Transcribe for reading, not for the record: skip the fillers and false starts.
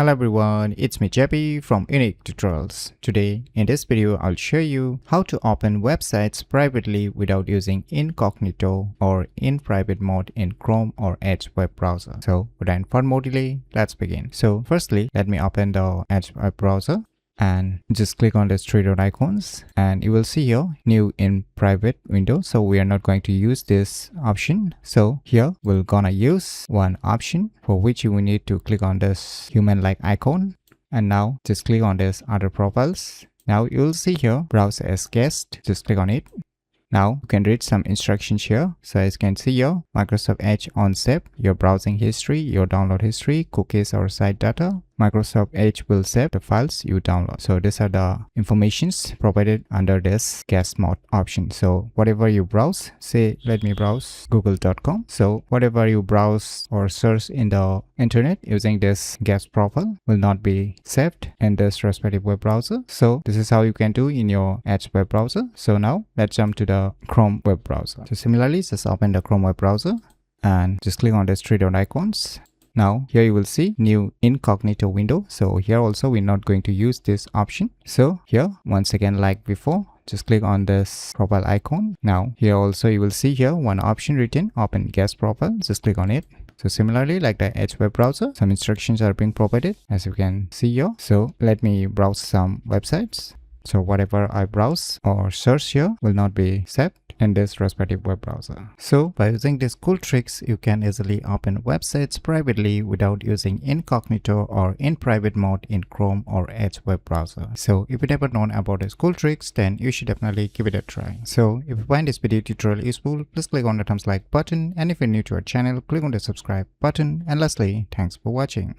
Hello everyone, it's me JP from UniqueTutorials. Today in this video I'll show you how to open websites privately without using Incognito or InPrivate mode in Chrome or Edge web browser. So without further more delay, let's begin. So firstly, let me open the Edge web browser and just click on the three dot icons and you will see here new InPrivate window. So we are not going to use this option. So here we're gonna use one option for which you will need to click on this human-like icon, and now just click on this other profiles. Now you'll see here browse as guest, just click on it. Now you can read some instructions here. So as you can see here, Microsoft Edge on step, your browsing history, your download history, cookies or site data. Microsoft Edge will save the files you download. So these are the informations provided under this guest mode option. So whatever you browse, say let me browse google.com. So whatever you browse or search in the internet using this guest profile will not be saved in this respective web browser. So this is how you can do in your Edge web browser. So now let's jump to the Chrome web browser. So similarly, just open the Chrome web browser and just click on the three dot icons. Now here you will see new Incognito window. So here also we're not going to use this option. So here once again, like before, just click on this profile icon. Now here also you will see here one option written open guest profile. Just click on it. So similarly, like the Edge web browser, some instructions are being provided as you can see here. So let me browse some websites. So whatever I browse or search here will not be saved in this respective web browser. So by using these cool tricks, you can easily open websites privately without using Incognito or InPrivate mode in Chrome or Edge web browser. So if you never known about these cool tricks, then you should definitely give it a try. So if you find this video tutorial useful, please click on the thumbs like button, and if you're new to our channel, click on the subscribe button, and lastly, thanks for watching.